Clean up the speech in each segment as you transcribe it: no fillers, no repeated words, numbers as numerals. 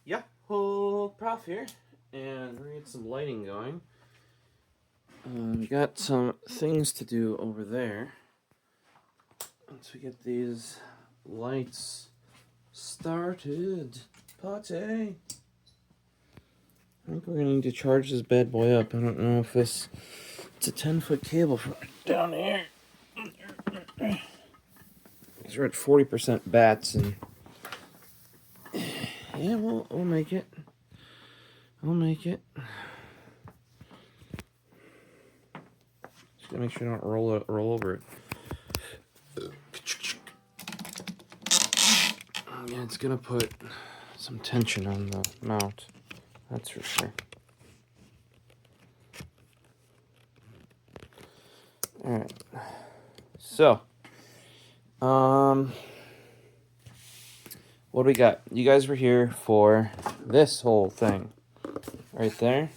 Yeah, whole prof here, and we're gonna get some lighting going. We got some things to do over there. Once we get these lights started, party. I think we're gonna need to charge this bad boy up. I don't know if it's a 10-foot cable from down here. Because we're at 40% bats, and yeah, we'll make it. I'll make it. Just gotta make sure I don't roll over it. Yeah, it's gonna put some tension on the mount. That's for sure. Alright. So, what do we got? You guys were here for this whole thing. Right there.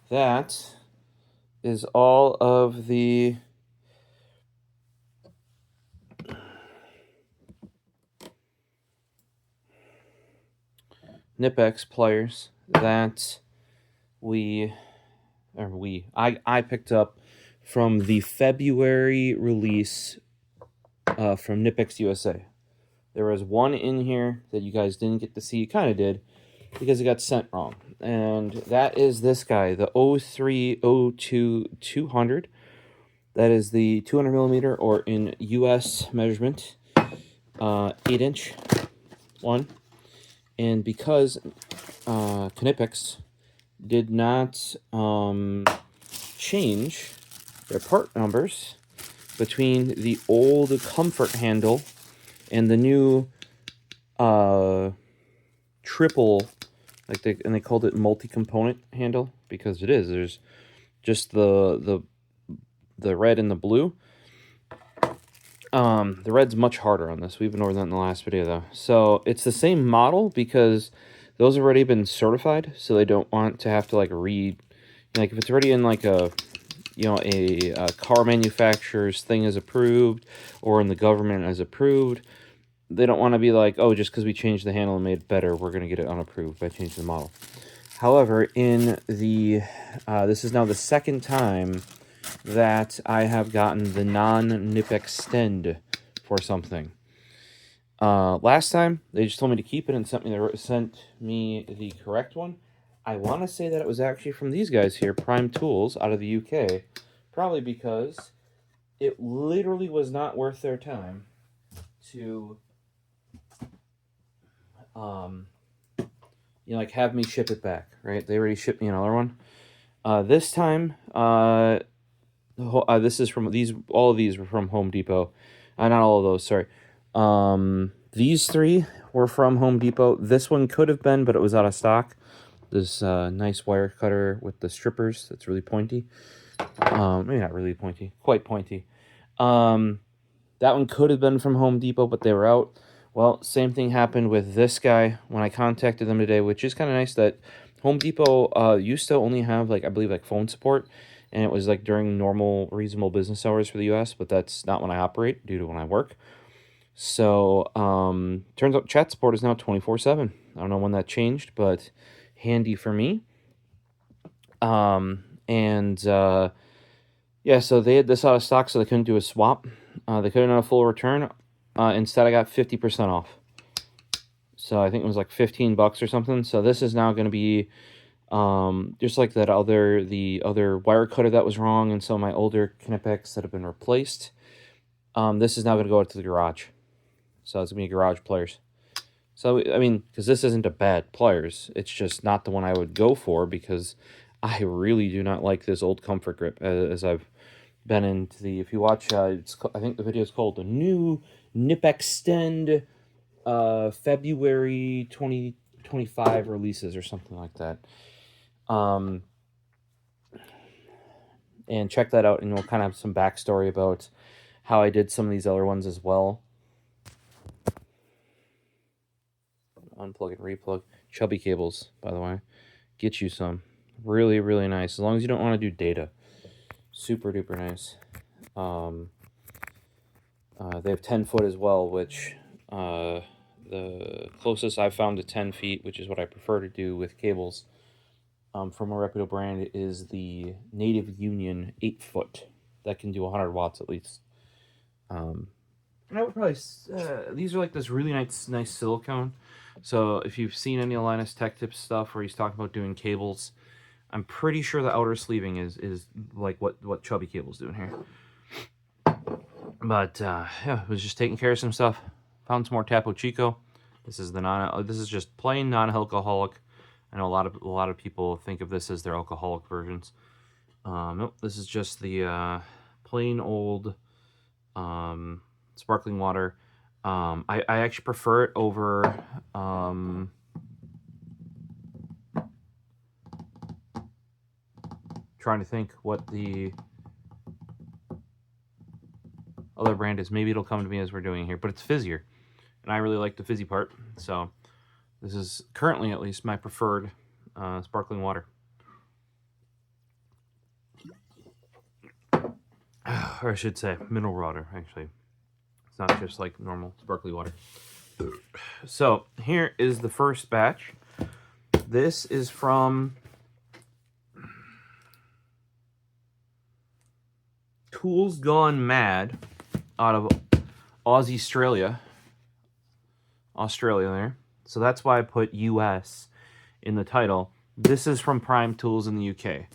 That is all of the Knipex pliers that I picked up from the February release from Knipex USA. There was one in here that you guys didn't get to see. You kind of did because it got sent wrong. And that is this guy, the 0302 200. That is the 200 millimeter, or in US measurement, 8-inch one. And because Knipex did not change their part numbers between the old comfort handle and the new triple, and they called it multi-component handle, because it is. There's just the red and the blue. The red's much harder on this. We've been over that in the last video, though. So it's the same model because those have already been certified, so they don't want to have to like read. Like if it's already in like a car manufacturer's thing is approved, or in the government as approved, they don't want to be like, oh, just because we changed the handle and made it better, we're going to get it unapproved by changing the model. However, in the this is now the second time that I have gotten the non-nip extend for something. Last time they just told me to keep it and sent me the correct one. I want to say that it was actually from these guys here, Prime Tools, out of the UK. Probably because it literally was not worth their time to like have me ship it back, right? They already shipped me another one. This time, this is from all of these were from Home Depot. Not all of those, sorry. These three were from Home Depot. This one could have been, but it was out of stock. This nice wire cutter with the strippers that's really pointy. Maybe not really pointy, quite pointy. That one could have been from Home Depot, but they were out. Well, same thing happened with this guy when I contacted them today, which is kind of nice that Home Depot used to only have, I believe, phone support, and it was during normal, reasonable business hours for the US, but that's not when I operate due to when I work. So, turns out chat support is now 24/7. I don't know when that changed, but handy for me. Yeah, so they had this out of stock, so they couldn't do a swap. They couldn't have a full return. Instead, I got 50% off. So I think it was like $15 or something. So this is now going to be just like the other wire cutter that was wrong, and some of my older Knipex that have been replaced. This is now going to go out to the garage. So it's going to be garage pliers. So, I mean, because this isn't a bad pliers. It's just not the one I would go for, because I really do not like this old comfort grip, as I've been into the, if you watch, I think the video is called The New Nip Extend February 2025 releases or something like that. And check that out, and we'll kind of have some backstory about how I did some of these other ones as well. Unplug and replug. Chubby cables, by the way. Get you some. Really, really nice. As long as you don't want to do data. Super duper nice. They have 10 foot as well, which the closest I've found to 10 feet, which is what I prefer to do with cables, from a reputable brand, is the Native Union 8-foot. That can do 100 watts at least. And I would probably, these are like this really nice silicone. So if you've seen any of Linus Tech Tips stuff where he's talking about doing cables, I'm pretty sure the outer sleeving is like what Chubby Cable's doing here. But yeah, was just taking care of some stuff. Found some more Tapo Chico. This is this is just plain non-alcoholic. I know a lot of people think of this as their alcoholic versions. Nope, this is just the plain old sparkling water. I actually prefer it over trying to think what the other brand is. Maybe it'll come to me as we're doing here, but it's fizzier, and I really like the fizzy part. So this is currently, at least, my preferred sparkling water. Or I should say mineral water, actually. It's not just like normal sparkly water. So here is the first batch. This is from Tools Gone Mad out of Australia there. So that's why I put US in the title. This is from Prime Tools in the UK.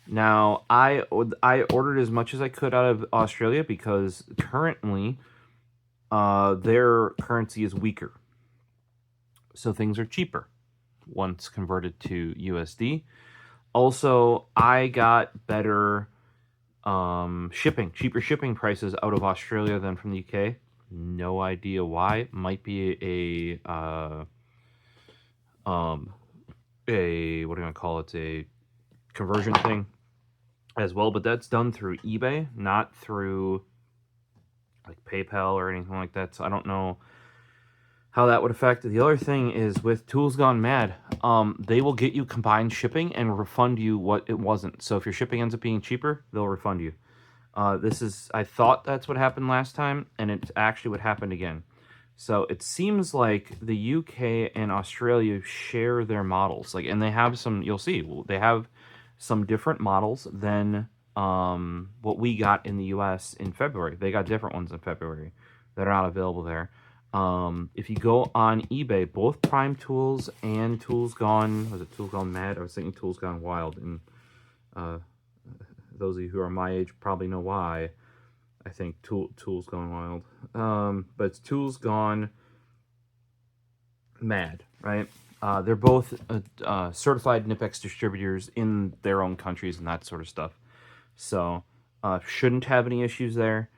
Now, I ordered as much as I could out of Australia because currently their currency is weaker. So things are cheaper once converted to USD. Also, I got better cheaper shipping prices out of Australia than from the UK. No idea why. Might be a what do you want to call it? A conversion thing as well, but that's done through eBay, not through like PayPal or anything like that. So I don't know how that would affect. The other thing is with Tools Gone Mad, they will get you combined shipping and refund you what it wasn't. So if your shipping ends up being cheaper, they'll refund you. I thought that's what happened last time, and it's actually what happened again. So it seems like the UK and Australia share their models, and they have some. You'll see, they have some different models than what we got in the US in February. They got different ones in February that are not available there. If you go on eBay, both Prime Tools and Tools Gone Mad? I was thinking Tools Gone Wild, and those of you who are my age probably know why I think Tools Gone Wild. But it's Tools Gone Mad, right? They're both certified Knipex distributors in their own countries and that sort of stuff. So shouldn't have any issues there.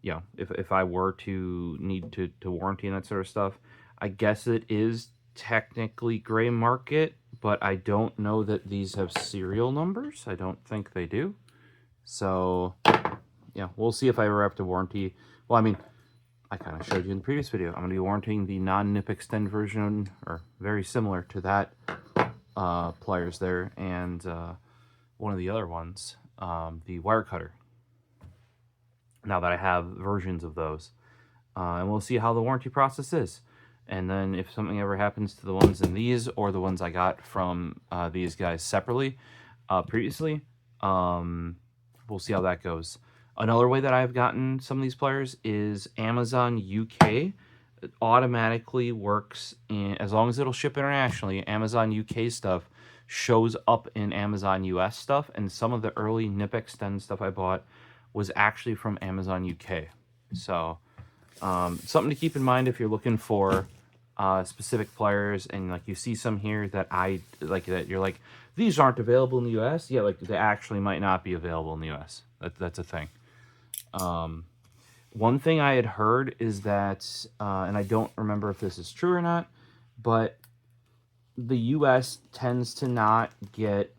Yeah, if I were to need to warranty and that sort of stuff, I guess it is technically gray market, but I don't know that these have serial numbers. I don't think they do. So, yeah, we'll see if I ever have to warranty. Well, I mean, I kind of showed you in the previous video. I'm going to be warranting the non-nip extend version, or very similar to that pliers there, and one of the other ones, the wire cutter. Now that I have versions of those. And we'll see how the warranty process is. And then if something ever happens to the ones in these or the ones I got from these guys separately previously, we'll see how that goes. Another way that I've gotten some of these pliers is Amazon UK. It automatically works as long as it'll ship internationally. Amazon UK stuff shows up in Amazon US stuff, and some of the early Nip Extend stuff I bought was actually from Amazon UK. So something to keep in mind if you're looking for specific pliers, and like you see some here that I like, that you're like, these aren't available in the US. Yeah, like they actually might not be available in the US. That's a thing. One thing I had heard is that, and I don't remember if this is true or not, but the US tends to not get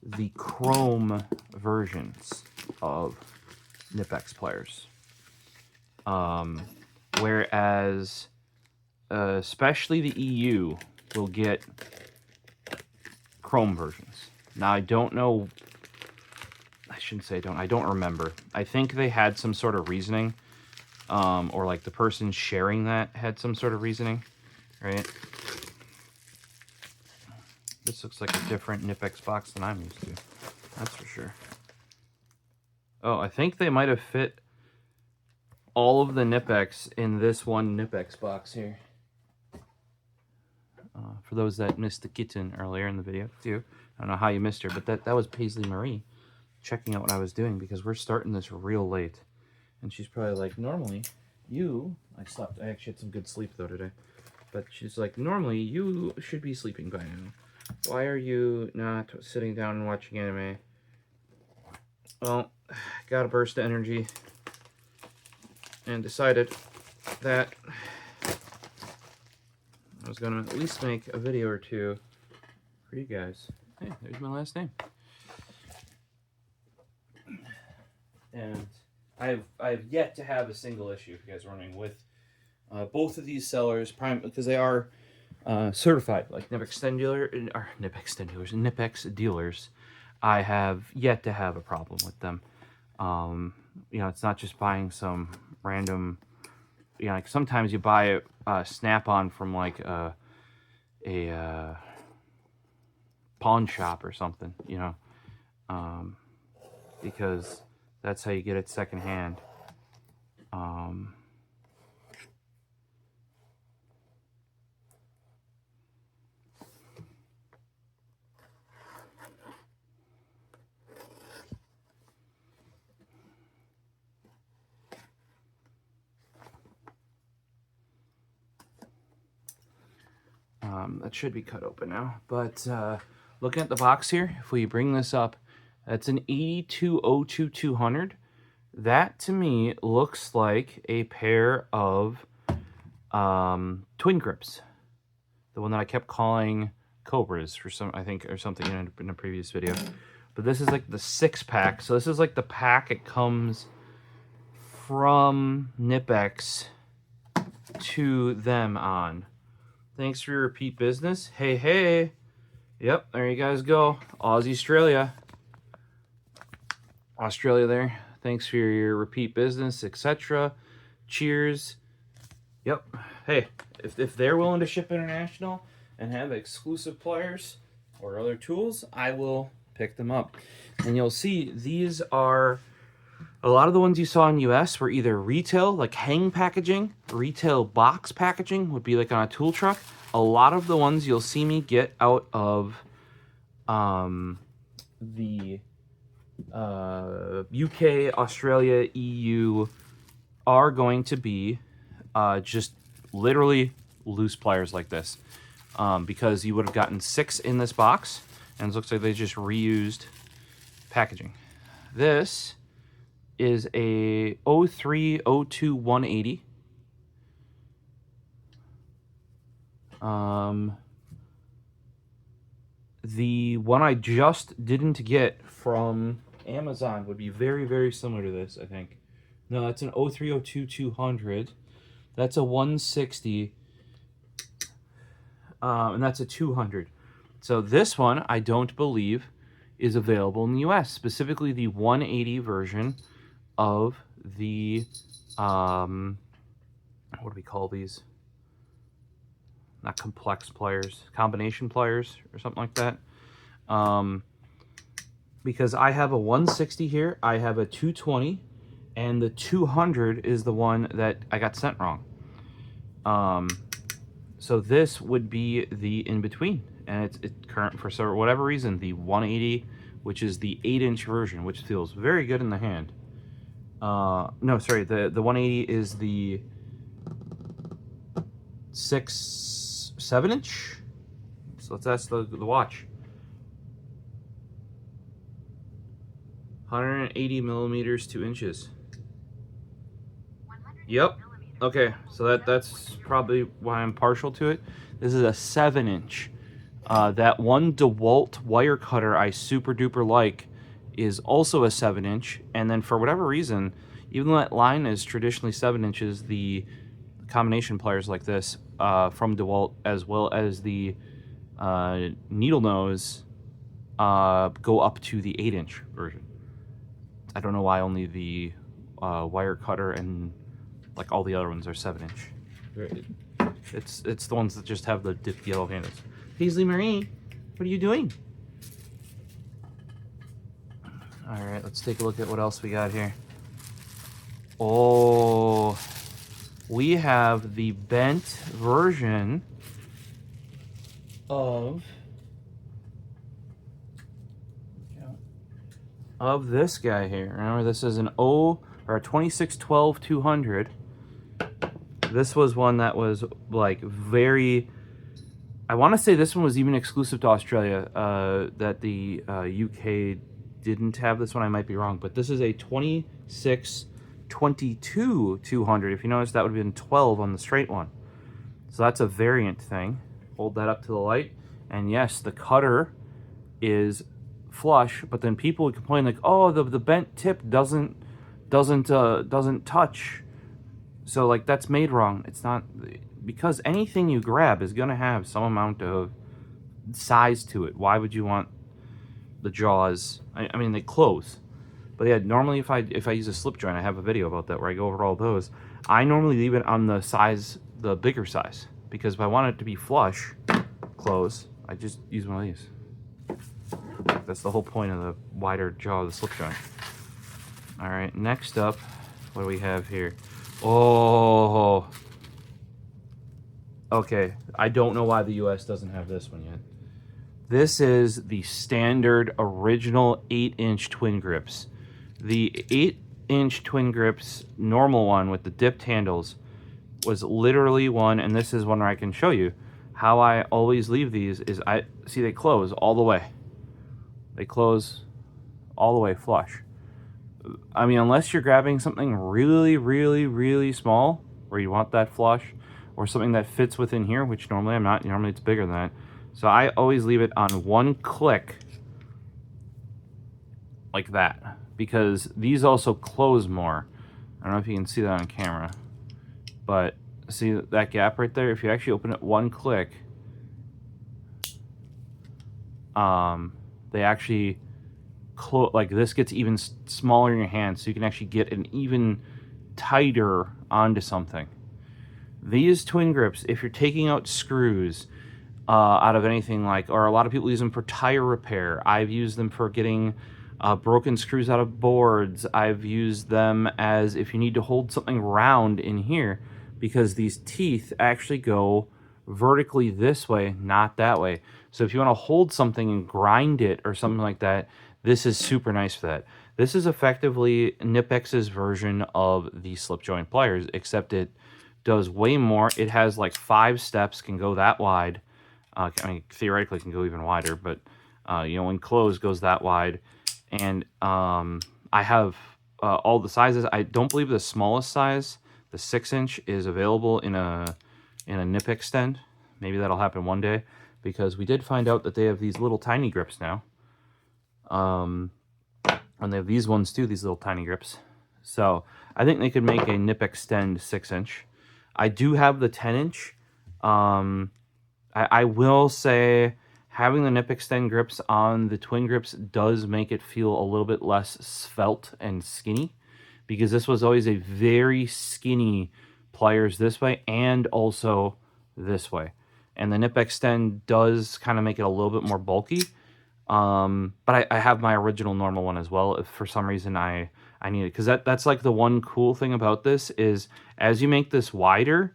the chrome versions of Knipex pliers. Whereas especially the EU will get chrome versions. Now I don't know, I shouldn't say I don't remember. I think they had some sort of reasoning or like the person sharing that had some sort of reasoning, right? This looks like a different Knipex box than I'm used to. That's for sure. Oh, I think they might have fit all of the Knipex in this one Knipex box here. For those that missed the kitten earlier in the video, too. I don't know how you missed her, but that was Paisley Marie checking out what I was doing because we're starting this real late. And she's probably like, normally, I slept. I actually had some good sleep, though, today. But she's like, normally, you should be sleeping by now. Why are you not sitting down and watching anime? Well, got a burst of energy and decided that I was going to at least make a video or two for you guys. Hey, there's my last name. And I've yet to have a single issue, if you guys are wondering, with both of these sellers, because they are certified, like Knipex dealers. I have yet to have a problem with them. You know, it's not just buying some random, you know, like sometimes you buy a Snap-on from like a pawn shop or something, you know, because that's how you get it secondhand. That should be cut open now, but looking at the box here, if we bring this up, that's an AU 200. That to me looks like a pair of twin grips, the one that I kept calling Cobras for some, I think, or something in a previous video. But this is like the 6-pack, so this is like the pack it comes from Knipex to them on. Thanks for your repeat business. Hey, hey. Yep, there you guys go. Aussie Australia. Australia there. Thanks for your repeat business, etc. Cheers. Yep. Hey, if they're willing to ship international and have exclusive pliers or other tools, I will pick them up. And you'll see these are, a lot of the ones you saw in US were either retail, like hang packaging, retail box packaging would be like on a tool truck. A lot of the ones you'll see me get out of the UK, Australia, EU are going to be just literally loose pliers like this, because you would have gotten 6 in this box, and it looks like they just reused packaging. This is a 03 02 180. The one I just didn't get from Amazon would be very, very similar to this, I think. No, that's an 03 02 200. That's a 160. And that's a 200. So this one, I don't believe, is available in the US, specifically the 180 version of the, what do we call these? Not complex pliers, combination pliers or something like that. Because I have a 160 here, I have a 220, and the 200 is the one that I got sent wrong. So this would be the in-between, and it's current for whatever reason, the 180, which is the 8-inch version, which feels very good in the hand. No, sorry, the 180 is the 7-inch. So that's the watch. 180 millimeters, 2 inches. Yep. Okay, so that's probably why I'm partial to it. This is a 7-inch. That one DeWalt wire cutter I super duper like is also a 7-inch, and then for whatever reason, even though that line is traditionally 7 inches, the combination pliers like this from DeWalt, as well as the needle nose, go up to the 8-inch version. I don't know why only the wire cutter and like all the other ones are 7-inch. It's the ones that just have the dipped yellow handles. Paisley Marie, what are you doing? All right, let's take a look at what else we got here. Oh, we have the bent version of this guy here. Remember, this is an a 2612-200. This was one that was like very, I want to say this one was even exclusive to Australia, that the UK didn't have this one. I might be wrong, but this is a 2622-200. If you notice, that would have been 12 on the straight one. So that's a variant thing. Hold that up to the light, and yes, the cutter is flush, but then people would complain like, oh, the bent tip doesn't touch. So like, that's made wrong. It's not, because anything you grab is gonna have some amount of size to it. Why would you want the jaws? I mean, they close, but yeah, normally if I use a slip joint, I have a video about that where I go over all those. I normally leave it on the size, the bigger size, because if I want it to be flush close, I just use one of these. That's the whole point of the wider jaw of the slip joint. All right, next up, what do we have here? Oh, okay. I don't know why the US doesn't have this one yet. This is the standard original 8-inch twin grips. The 8-inch twin grips normal one with the dipped handles was literally one, and this is one where I can show you how I always leave these is they close all the way. They close all the way flush. I mean, unless you're grabbing something really, really, really small where you want that flush, or something that fits within here, which normally I'm not. Normally it's bigger than that. So I always leave it on one click like that, because these also close more. I don't know if you can see that on camera, but see that gap right there? If you actually open it one click, they actually close, like this gets even smaller in your hand, so you can actually get an even tighter onto something. These twin grips, if you're taking out screws out of anything, like, or a lot of people use them for tire repair. I've used them for getting broken screws out of boards. I've used them as if you need to hold something round in here, because these teeth actually go vertically this way, not that way. So if you want to hold something and grind it or something like that, this is super nice for that. This is effectively Knipex's version of the slip joint pliers, except it does way more. It has like 5 steps, can go that wide. I mean, theoretically, it can go even wider, but you know, when closed, goes that wide. And I have all the sizes. I don't believe the smallest size, the 6-inch, is available in a Knipex stand. Maybe that'll happen one day, because we did find out that they have these little tiny grips now. And they have these ones too, these little tiny grips. So I think they could make a Knipex stand 6-inch. I do have the 10-inch. I will say having the Knipex stand grips on the twin grips does make it feel a little bit less svelte and skinny, because this was always a very skinny pliers this way and also this way. And the Knipex stand does kind of make it a little bit more bulky. But I have my original normal one as well, if for some reason I need it. Because that's like the one cool thing about this is, as you make this wider,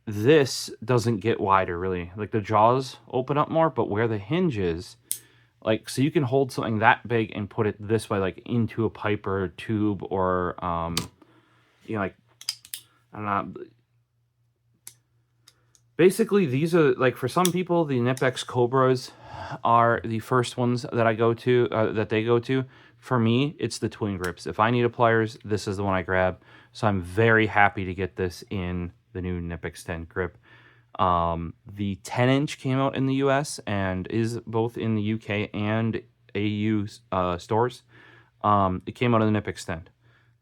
this doesn't get wider really. Like the jaws open up more, but where the hinge is, like, so you can hold something that big and put it this way, like into a pipe or a tube, or you know, like, I don't know. Basically, these are, like, for some people, the Knipex Cobras are the first ones that I go to, that they go to. For me, it's the twin grips. If I need a pliers, this is the one I grab. So I'm very happy to get this in the new Knipex 10 grip. The 10-inch came out in the US and is both in the UK and AU stores. It came out of the Knipex 10,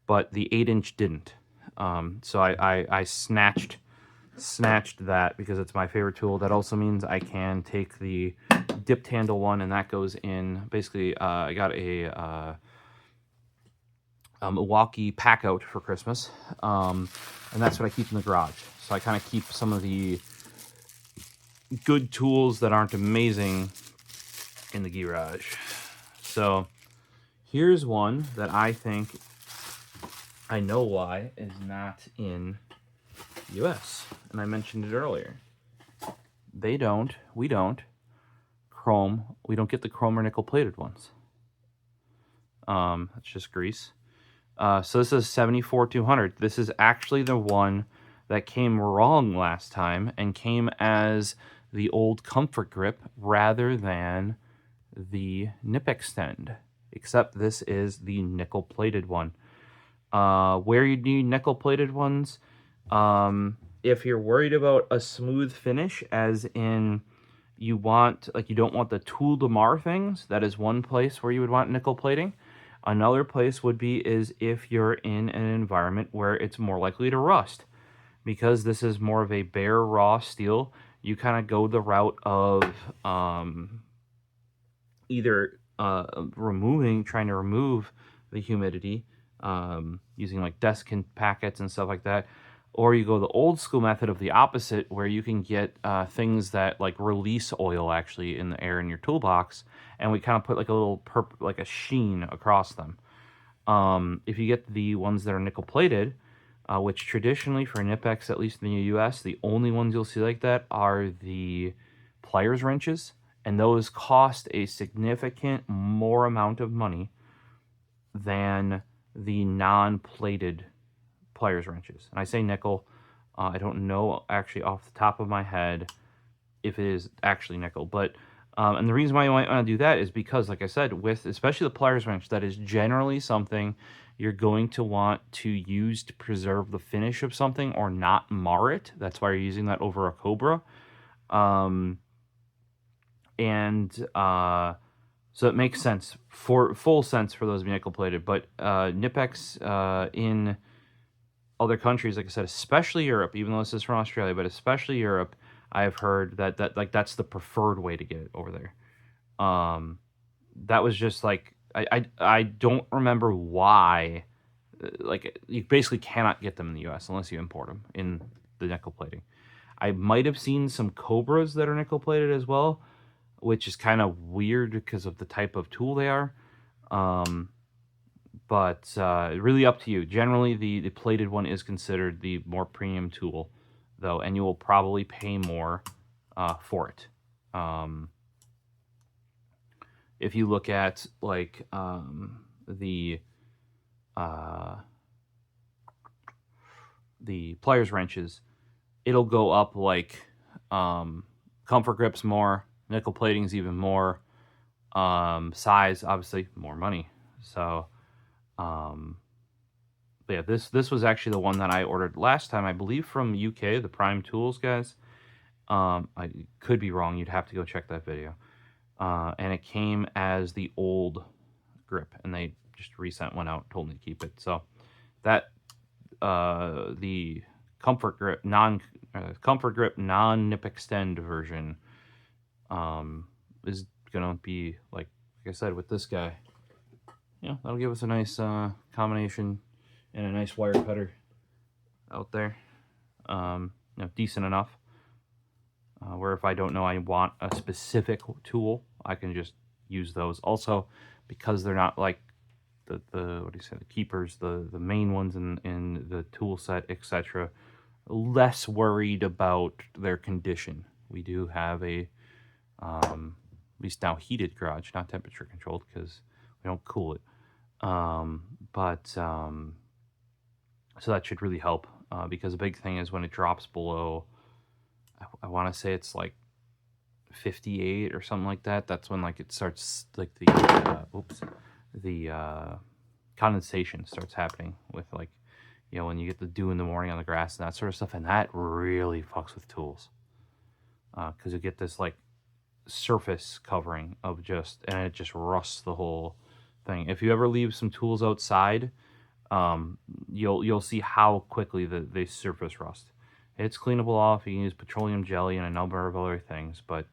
but the 8-inch didn't. So I snatched that because it's my favorite tool. That also means I can take the dipped handle one, and that goes in. Basically, I got a Milwaukee pack out for Christmas, and that's what I keep in the garage. So I kind of keep some of the good tools that aren't amazing in the garage. So here's one that I think I know why is not in US, and I mentioned it earlier. We don't chrome. We don't get the chrome or nickel plated ones. It's just grease. So this is 74-200. This is actually the one that came wrong last time and came as the old comfort grip rather than the nip extend, except this is the nickel plated one. Where you need nickel plated ones, if you're worried about a smooth finish, as in you don't want the tool to mar things, that is one place where you would want nickel plating. Another place would be is if you're in an environment where it's more likely to rust. Because this is more of a bare raw steel, you kind of go the route of either trying to remove the humidity using like desk packets and stuff like that, or you go the old school method of the opposite, where you can get things that like release oil actually in the air in your toolbox, and we kind of put like a little like a sheen across them. If you get the ones that are nickel plated, which traditionally for Knipex, at least in the US, the only ones you'll see like that are the pliers wrenches, and those cost a significant more amount of money than the non-plated pliers wrenches. And I say nickel, I don't know actually off the top of my head if it is actually nickel, but and the reason why you might want to do that is because, like I said, with especially the pliers wrench, that is generally something you're going to want to use to preserve the finish of something or not mar it. That's why you're using that over a Cobra. So it makes sense, full sense for those to be nickel plated. But Knipex in other countries, like I said, especially Europe, even though this is from Australia, but especially Europe, I've heard that like that's the preferred way to get it over there. That was just like I don't remember why. Like you basically cannot get them in the US unless you import them in the nickel plating. I might have seen some Cobras that are nickel plated as well, which is kind of weird because of the type of tool they are. But really up to you. Generally, the plated one is considered the more premium tool, though, and you will probably pay more for it. If you look at like the pliers wrenches, it'll go up like comfort grips more, nickel plating's even more, size obviously more money. So yeah, this was actually the one that I ordered last time, I believe from UK, the Prime Tools guys. I could be wrong. You'd have to go check that video. And it came as the old grip, and they just resent one out, told me to keep it. So that the comfort grip non nip extend version is gonna be like I said with this guy. Yeah, that'll give us a nice combination and a nice wire cutter out there. Decent enough. Where if I don't know I want a specific tool, I can just use those. Also, because they're not like the what do you say, the keepers, the main ones in the tool set, etc. Less worried about their condition. We do have a at least now heated garage, not temperature controlled because we don't cool it. So that should really help because the big thing is when it drops below, I want to say it's like 58 or something like that. That's when like it starts like the condensation starts happening with like, when you get the dew in the morning on the grass and that sort of stuff, and that really fucks with tools because you get this like surface covering of and it just rusts the whole thing. If you ever leave some tools outside, you'll see how quickly they surface rust. It's cleanable off. You can use petroleum jelly and a number of other things, but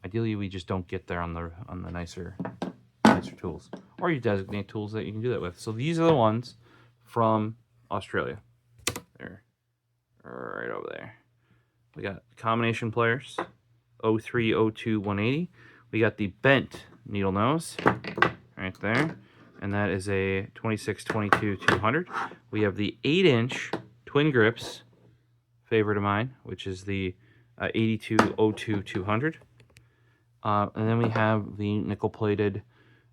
ideally we just don't get there on the nicer designates your tools, or you designate tools that you can do that with. So these are the ones from Australia. They're right over there. We got combination pliers, 03, 02, 180. We got the bent needle nose right there, and that is a 26, 22, 200. We have the 8-inch twin grips, favorite of mine, which is the 82, 02, 200. And then we have the nickel-plated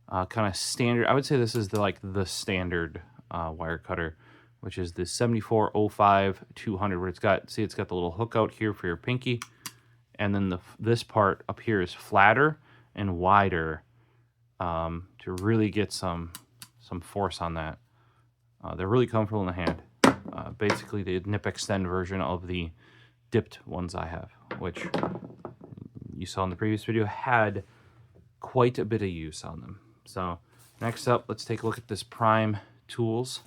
kind of standard. I would say this is the standard wire cutter, which is the 74, 05, 200. Where it's got the little hook out here for your pinky, and then this part up here is flatter and wider to really get some force on that. They're really comfortable in the hand. Basically, the nip extend version of the dipped ones I have, which you saw in the previous video had quite a bit of use on them. So next up, let's take a look at this Prime Tools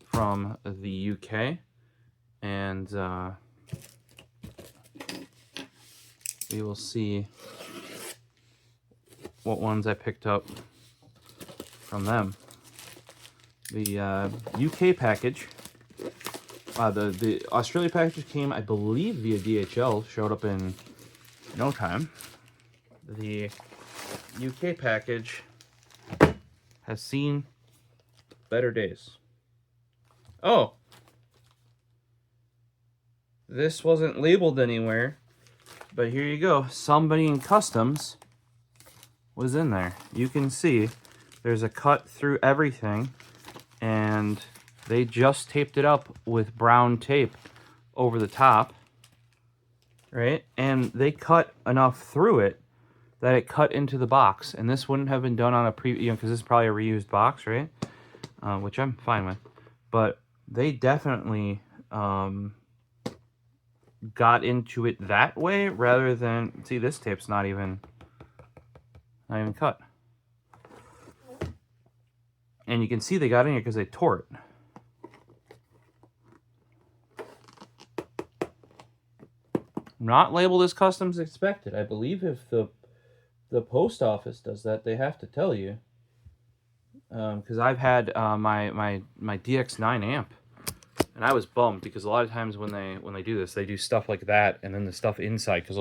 from the UK, and we will see what ones I picked up from them. The UK package, the Australia package came, I believe, via DHL, showed up in no time. The UK package has seen better days. Oh, this wasn't labeled anywhere, but here you go. Somebody in customs was in there. You can see there's a cut through everything, and they just taped it up with brown tape over the top, right? And they cut enough through it that it cut into the box, and this wouldn't have been done on a because this is probably a reused box, right? Which I'm fine with, but they definitely got into it that way rather than, see, this tape's not even cut. And you can see they got in here because they tore it. Not labeled as customs expected. I believe if the post office does that, they have to tell you. Because I've had my DX9 amp, and I was bummed because a lot of times when they do this, they do stuff like that, and then the stuff inside, because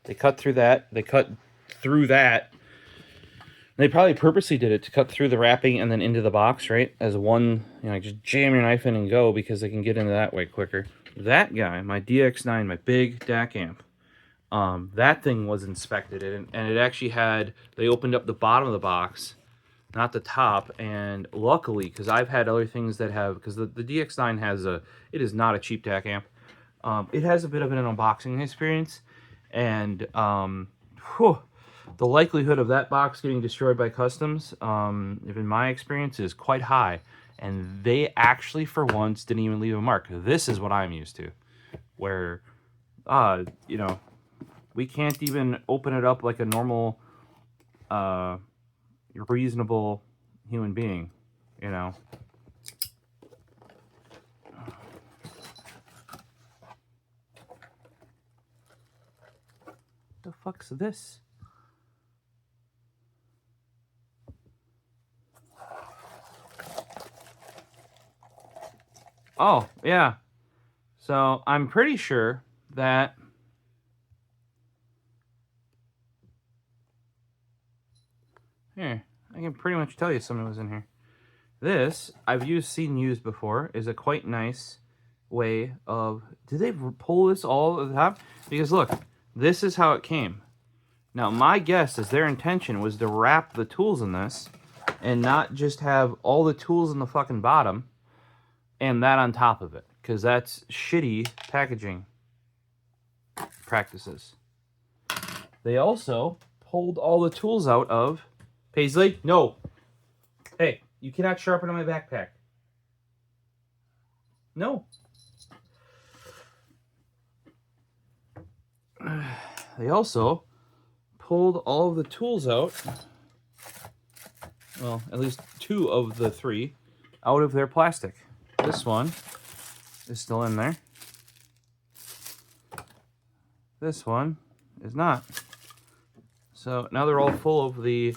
they cut through that, They probably purposely did it to cut through the wrapping and then into the box, right? As one, just jam your knife in and go, because they can get into that way quicker. That guy, my DX9, my big DAC amp, that thing was inspected, and it actually they opened up the bottom of the box, not the top, and luckily, because I've had other things that have, because the DX9 it is not a cheap DAC amp. It has a bit of an unboxing experience, and the likelihood of that box getting destroyed by customs, if in my experience, is quite high. And they actually, for once, didn't even leave a mark. This is what I'm used to, where, we can't even open it up like a normal, reasonable human being, The fuck's this? Oh, yeah. So I'm pretty sure that here, I can pretty much tell you something was in here. This, I've seen used before, is a quite nice way of... Did they pull this all at the top? Because look, this is how it came. Now, my guess is their intention was to wrap the tools in this and not just have all the tools in the fucking bottom and that on top of it, because that's shitty packaging practices. They also pulled all the tools out of... Paisley, no. Hey, you cannot sharpen on my backpack. No. They also pulled all of the tools out, well, at least 2 of the 3, out of their plastic. This one is still in there. This one is not. So now they're all full of the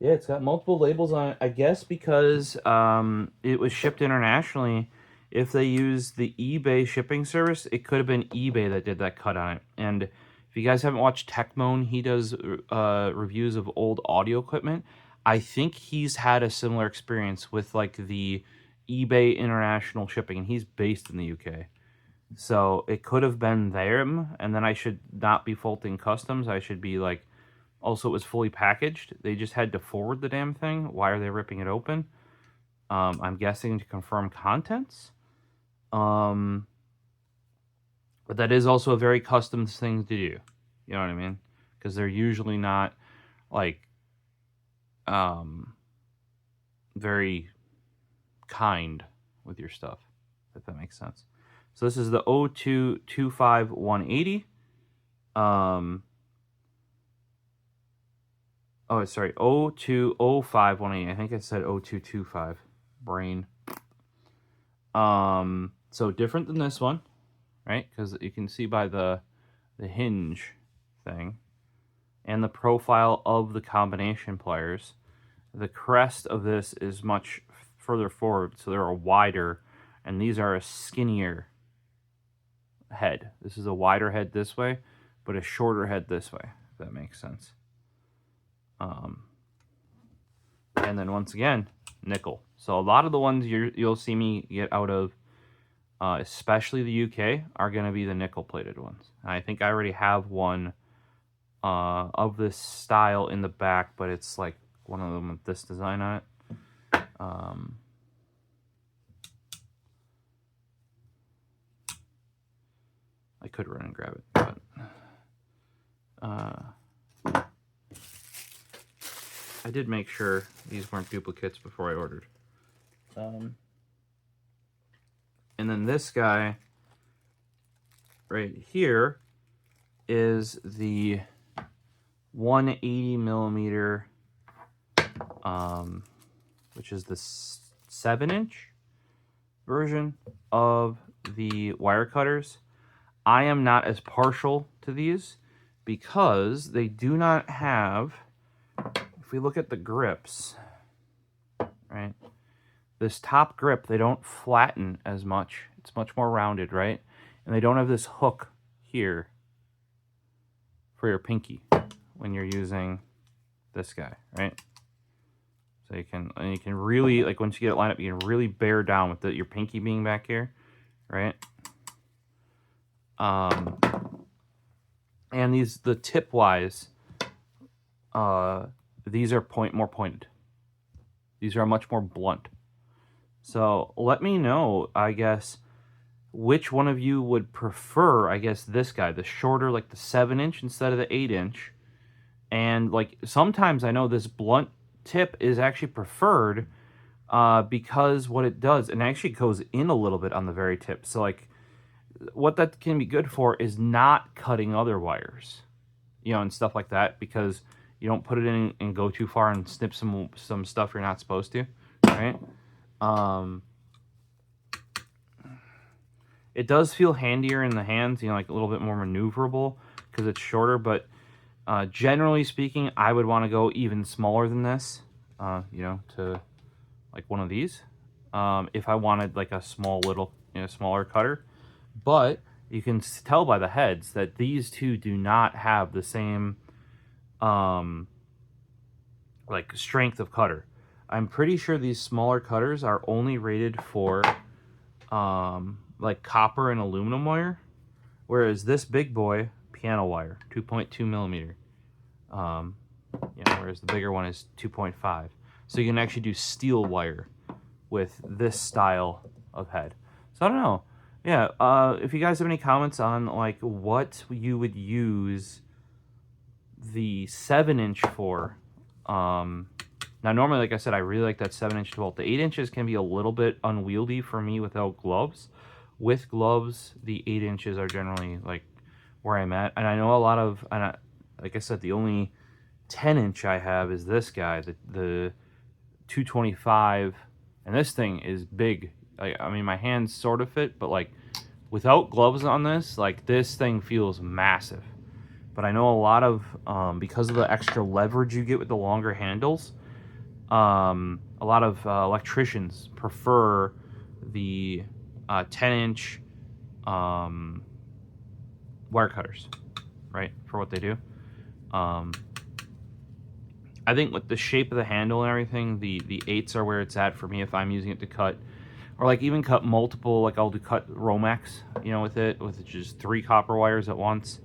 Yeah, it's got multiple labels on it. I guess because it was shipped internationally. If they use the eBay shipping service, it could have been eBay that did that cut on it. And if you guys haven't watched Techmoan, he does reviews of old audio equipment. I think he's had a similar experience with like the eBay international shipping, and he's based in the UK. So it could have been them, and then I should not be faulting customs. I should be like, also, it was fully packaged. They just had to forward the damn thing. Why are they ripping it open? I'm guessing to confirm contents. But that is also a very custom thing to do. You know what I mean? Because they're usually not like very kind with your stuff, if that makes sense. So this is the 0225-180. Oh, sorry, 0205-180. I think I said 0225. Brain. So different than this one, right? Because you can see by the hinge thing and the profile of the combination pliers, the crest of this is much further forward, so they're a wider, and these are a skinnier head. This is a wider head this way, but a shorter head this way, if that makes sense. And then once again, nickel. So a lot of the ones you'll see me get out of, especially the UK, are going to be the nickel-plated ones. And I think I already have one of this style in the back, but it's like one of them with this design on it. I could run and grab it, but I did make sure these weren't duplicates before I ordered. And then this guy right here is the 180 millimeter, which is the 7-inch version of the wire cutters. I am not as partial to these because they do not have, if we look at the grips, right? This top grip, they don't flatten as much. It's much more rounded, right? And they don't have this hook here for your pinky when you're using this guy, right? So you can really, like, once you get it lined up, you can really bear down with your pinky being back here, right? And the tip wise, these are more pointed. These are much more blunt. So let me know, I guess, which one of you would prefer, I guess, this guy, the shorter, like the 7-inch instead of the 8-inch. And like sometimes I know this blunt tip is actually preferred because what it does, and actually goes in a little bit on the very tip. So like what that can be good for is not cutting other wires, you know, and stuff like that, because you don't put it in and go too far and snip some stuff you're not supposed to, right? It does feel handier in the hands, you know, like a little bit more maneuverable because it's shorter, but generally speaking, I would want to go even smaller than this, you know, to like one of these, if I wanted like a small little, you know, smaller cutter. But you can tell by the heads that these two do not have the same like strength of cutter. I'm pretty sure these smaller cutters are only rated for like copper and aluminum wire, whereas this big boy, piano wire, 2.2 millimeter. Yeah, whereas the bigger one is 2.5. So you can actually do steel wire with this style of head. So I don't know. Yeah, if you guys have any comments on like what you would use the 7-inch for. Now normally, like I said, I really like that 7-inch 12. The 8 inches can be a little bit unwieldy for me without gloves. With gloves, the 8 inches are generally like where I'm at. And I know a lot of, like I said, the only 10-inch I have is this guy, the 225, and this thing is big. I mean, my hands sort of fit, but like without gloves on this, like this thing feels massive. But I know a lot of, because of the extra leverage you get with the longer handles, A lot of electricians prefer the 10-inch wire cutters, right, for what they do. I think with the shape of the handle and everything, the 8s are where it's at for me if I'm using it to cut, or like even cut multiple, like I'll do cut Romex, you know, with just 3 copper wires at once.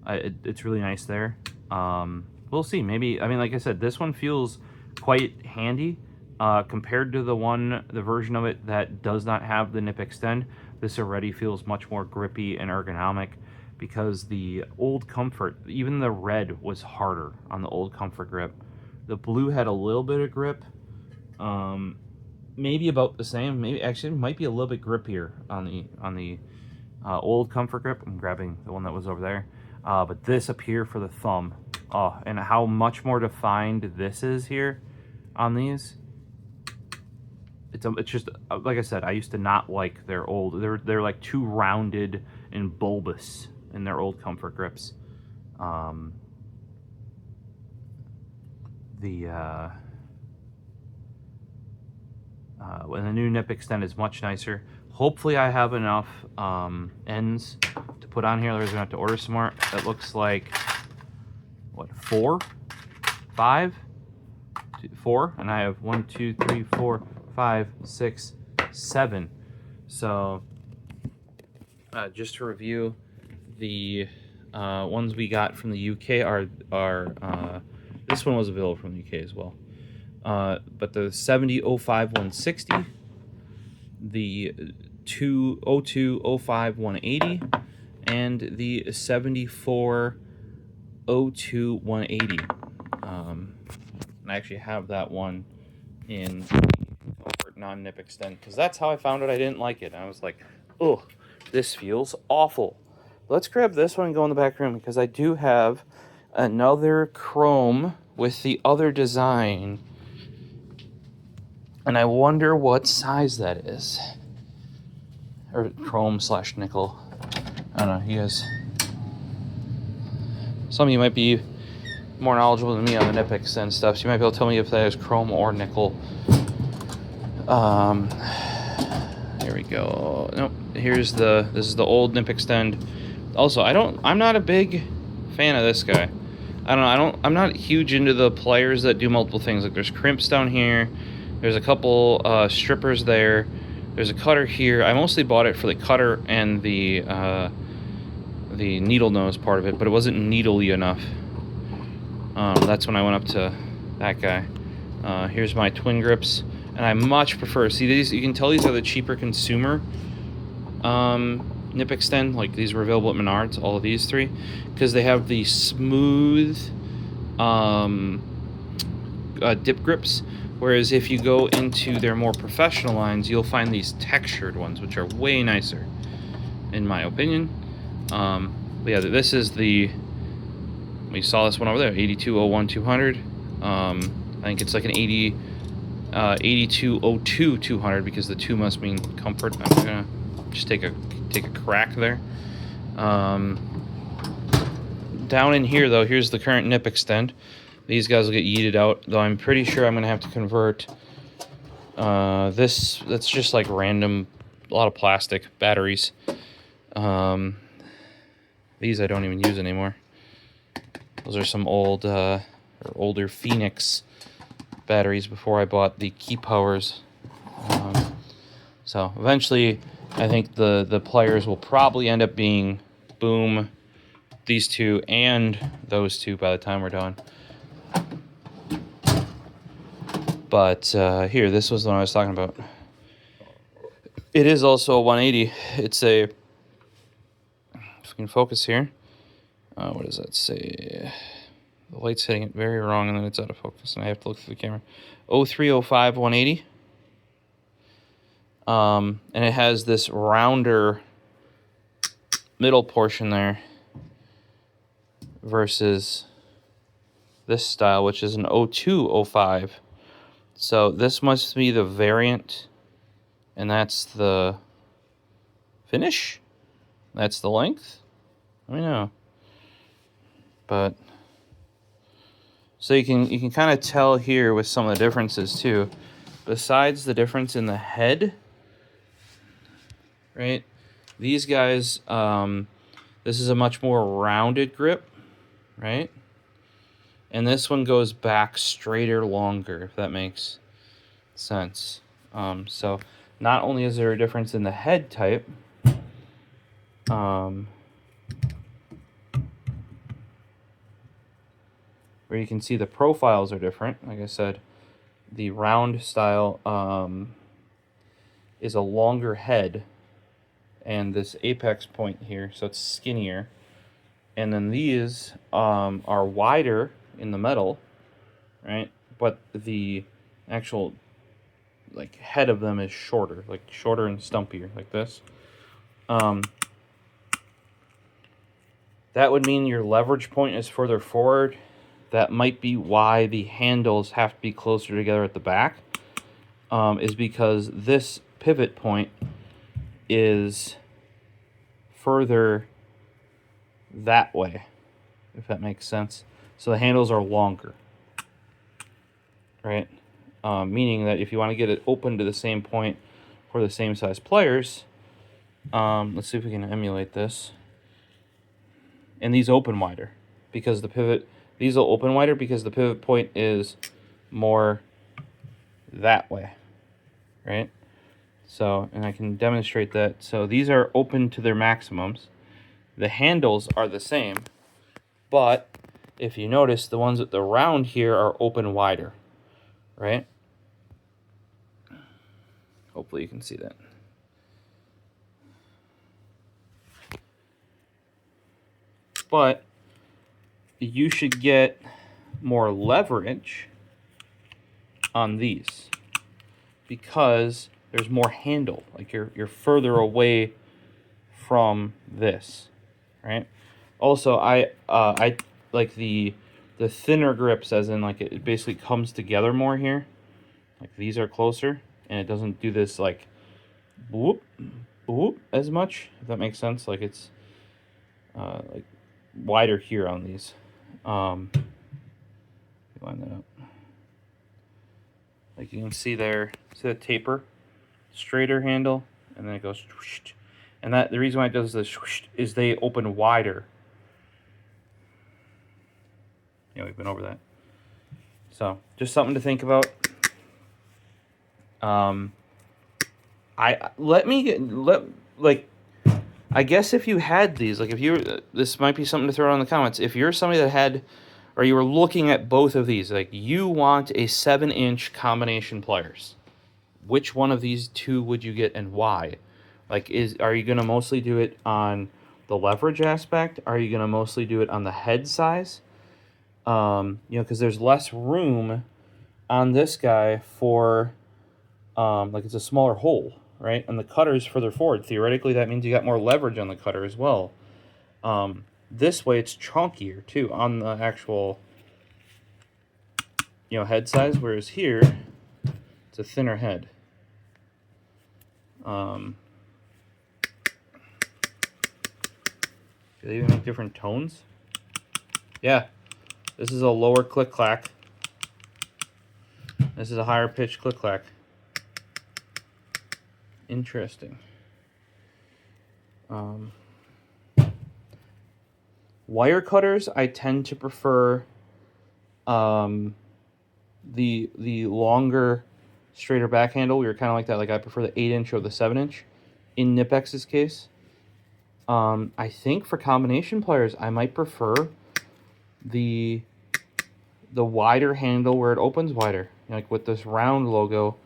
It's really nice there. We'll see. Maybe, I mean, like I said, this one feels quite handy compared to the version of it that does not have the nip extend. This already feels much more grippy and ergonomic, because the old Comfort, even the red was harder on the old Comfort grip. The blue had a little bit of grip, maybe about the same. Maybe actually it might be a little bit grippier on the old Comfort grip. I'm grabbing the one that was over there, but this up here for the thumb, and how much more defined this is here on these. It's just like I said, I used to not like their old. They're like too rounded and bulbous in their old Comfort grips. When the new nip extend is much nicer. Hopefully I have enough ends to put on here, otherwise I'm gonna have to order some more. That looks like, what, 4, 5, 4, and I have 1, 2, 3, 4, 5, 6, 7. So just to review, the ones we got from the UK are this one was available from the UK as well. But the 7005 160, the 02 05 180, and the 7402 180. And I actually have that one in the Comfort non-nip extend, because that's how I found it. I didn't like it. And I was like, oh, this feels awful. Let's grab this one and go in the back room, because I do have another chrome with the other design, and I wonder what size that is. Or chrome / nickel. I don't know, you guys. Some of you might be more knowledgeable than me on the Knipex and stuff, so you might be able to tell me if that is chrome or nickel. Here we go. Nope. This is the old nip extend. Also, I'm not a big fan of this guy. I don't know, I'm not huge into the pliers that do multiple things. Like there's crimps down here. There's a couple strippers there. There's a cutter here. I mostly bought it for the cutter and the needle nose part of it, but it wasn't needly enough. That's when I went up to that guy. Here's my twin grips, and I much prefer, see these, you can tell these are the cheaper consumer nip extend. Like these were available at Menards, all of these 3, because they have the smooth dip grips, whereas if you go into their more professional lines, you'll find these textured ones, which are way nicer in my opinion. But yeah, this is we saw this one over there, 8201 200. I think it's like an 8202 200, because the 2 must mean Comfort. I'm gonna just take a crack there. Down in here though, here's the current nip extend. These guys will get yeeted out, though I'm pretty sure I'm gonna have to convert that's just like random, a lot of plastic batteries. These I don't even use anymore. Those are some old or older Phoenix batteries before I bought the Key Powers. So eventually I think the pliers will probably end up being boom, these 2 and those 2 by the time we're done. But here, this was the one I was talking about. It is also a 180. It's a, if we can focus here, what does that say? The light's hitting it very wrong, and then it's out of focus, and I have to look through the camera. 0305 180. And it has this rounder middle portion there versus this style, which is an 0205. So this must be the variant, and that's the finish. That's the length. Let me know. But So you can kind of tell here with some of the differences too. Besides the difference in the head, right? These guys, this is a much more rounded grip, right? And this one goes back straighter, longer, if that makes sense. So not only is there a difference in the head type, where you can see the profiles are different. Like I said, the round style is a longer head, and this apex point here, so it's skinnier. And then these are wider in the metal, right? But the actual like head of them is shorter, like shorter and stumpier, like this. That would mean your leverage point is further forward. That might be why the handles have to be closer together at the back, is because this pivot point is further that way, if that makes sense. So the handles are longer, right? Meaning that if you want to get it open to the same point for the same size pliers, let's see if we can emulate this. And these open wider because the pivot, these will open wider because the pivot point is more that way, right? So, and I can demonstrate that. So these are open to their maximums. The handles are the same, but if you notice, the ones at the round here are open wider, right? Hopefully you can see that. But you should get more leverage on these because there's more handle. Like you're further away from this, right? Also, I like the thinner grips, as in like it basically comes together more here. Like these are closer, and it doesn't do this like whoop whoop as much. If that makes sense, like it's like wider here on these. Line that up. Like you can see there, see the taper, straighter handle, and then it goes whoosh. And that the reason why it does this whoosh is they open wider. Yeah, we've been over that. So just something to think about. I guess if you had these, like if you were, this might be something to throw in the comments. If you're somebody that had, or you were looking at both of these, like you want a 7-inch combination pliers, which one of these two would you get and why? Like, are you going to mostly do it on the leverage aspect? Are you going to mostly do it on the head size? Because there's less room on this guy for, like it's a smaller hole, right? And the cutter's further forward. Theoretically, that means you got more leverage on the cutter as well. This way, it's chunkier, too, on the actual, head size, whereas here, it's a thinner head. Do they even make different tones? Yeah. This is a lower click-clack. This is a higher pitch click-clack. Interesting. Wire cutters, I tend to prefer the longer, straighter back handle. We were kind of like that. Like I prefer the 8-inch or the 7-inch in Knipex's case. I think for combination pliers, I might prefer the wider handle where it opens wider, like with this round logo,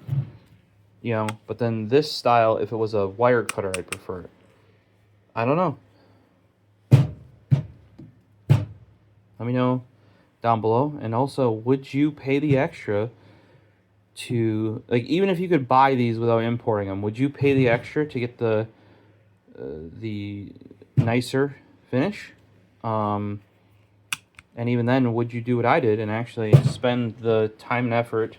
but then this style, if it was a wire cutter, I'd prefer it. I don't know. Let me know down below. And also, would you pay the extra to, like, even if you could buy these without importing them, would you pay the extra to get the nicer finish? And even then, would you do what I did and actually spend the time and effort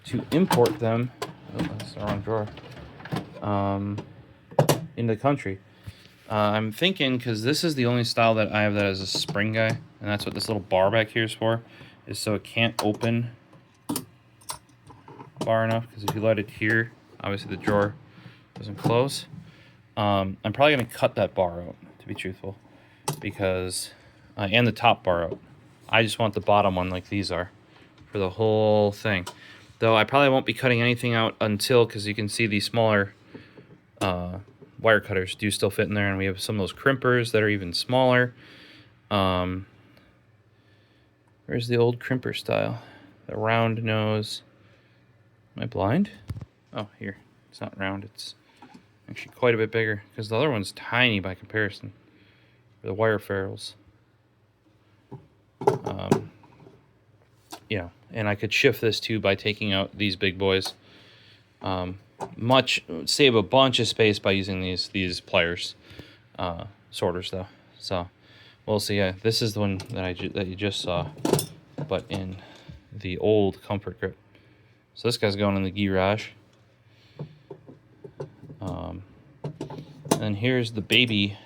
to import them, that's the wrong drawer, into the country? I'm thinking, because this is the only style that I have that has a spring guy, and that's what this little bar back here is for. is so it can't open far enough, because if you let it here, obviously the drawer doesn't close. I'm probably going to cut that bar out, to be truthful, because, and the top bar out. I just want the bottom one like these are for the whole thing. Though I probably won't be cutting anything out until, because you can see these smaller wire cutters do still fit in there, and we have some of those crimpers that are even smaller. Where's the old crimper style? The round nose. Am I blind? Oh, here. It's not round, it's actually quite a bit bigger, because the other one's tiny by comparison. The wire ferrules. Yeah, and I could shift this too by taking out these big boys. Save a bunch of space by using these pliers, sorters though. So we'll see. Yeah, this is the one that you just saw, but in the old comfort grip. So this guy's going in the garage. And here's the baby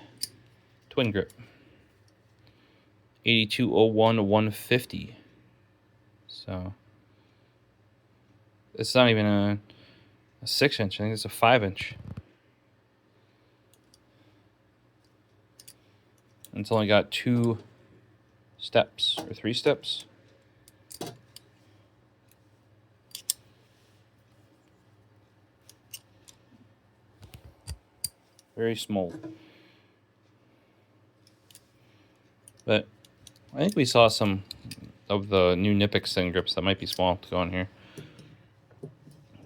twin grip. 8201 to 150. So it's not even a 6-inch. I think it's a 5-inch. And it's only got 2 steps or 3 steps. Very small. But I think we saw some of the new Knipex thin grips that might be small to go in here.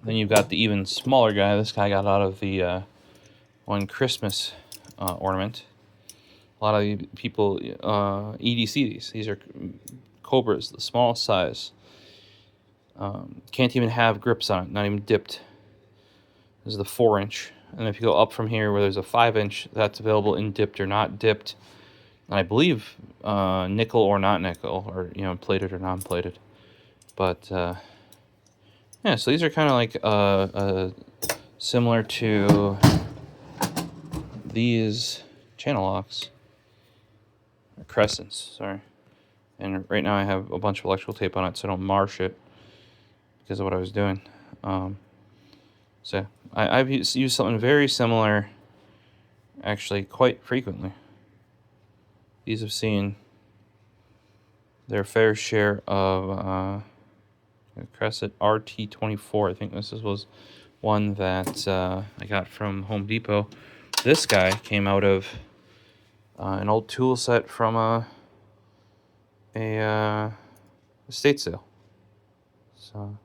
Then you've got the even smaller guy. This guy got out of the one Christmas ornament. A lot of people EDC these. These are Cobras, the smallest size. Can't even have grips on it, not even dipped. This is the 4-inch. And if you go up from here where there's a 5-inch, that's available in dipped or not dipped. And I believe nickel or not nickel, or plated or non-plated. But yeah, so these are kind of like similar to these channel locks, or crescents, sorry. And right now I have a bunch of electrical tape on it so I don't marsh it because of what I was doing. So I've used something very similar actually quite frequently. These have seen their fair share of Crescent RT24. I think this was one that I got from Home Depot. This guy came out of an old tool set from a estate sale. So,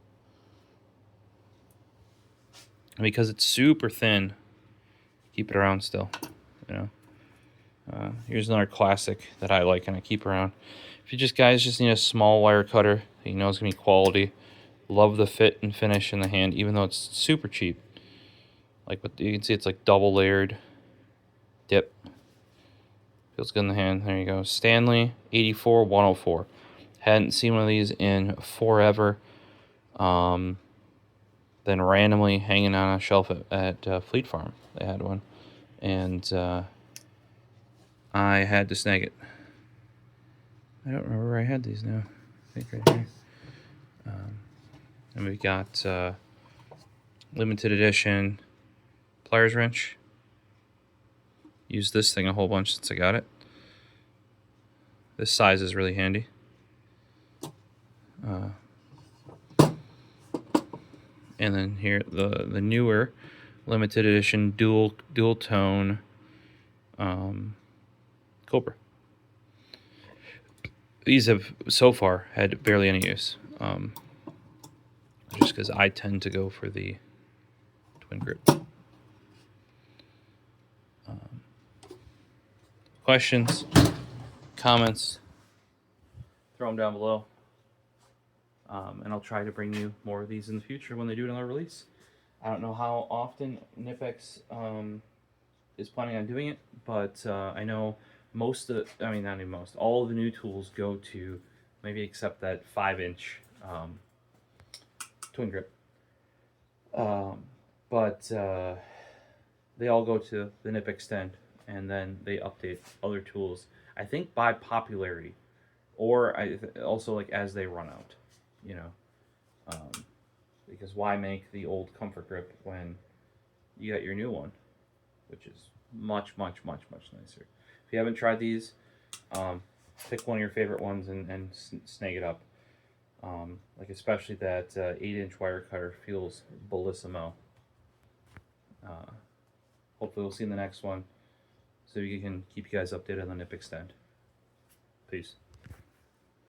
because it's super thin, keep it around still, here's another classic that I like and I keep around. If you guys just need a small wire cutter that you know is going to be quality, love the fit and finish in the hand, even though it's super cheap. Like, but you can see it's like double layered dip. Feels good in the hand. There you go. Stanley 84-104. Hadn't seen one of these in forever. Then randomly hanging on a shelf at Fleet Farm, they had one, and I had to snag it. I don't remember where I had these now. I think right here. And we got limited edition pliers wrench. Used this thing a whole bunch since I got it. This size is really handy. And then here the newer limited edition dual tone Cobra. These have so far had barely any use, just because I tend to go for the twin grip. Questions, comments, throw them down below. And I'll try to bring you more of these in the future when they do another release. I don't know how often Knipex is planning on doing it, but I know all of the new tools go to, maybe except that 5-inch twin grip. But they all go to the Nip Extend, and then they update other tools, I think by popularity. or also like as they run out, you know, because why make the old comfort grip when you got your new one, which is much nicer. If you haven't tried these, pick one of your favorite ones and snag it up. Like especially that 8-inch wire cutter feels bellissimo. Hopefully we'll see you in the next one, so we can keep you guys updated on the nip extend. Peace.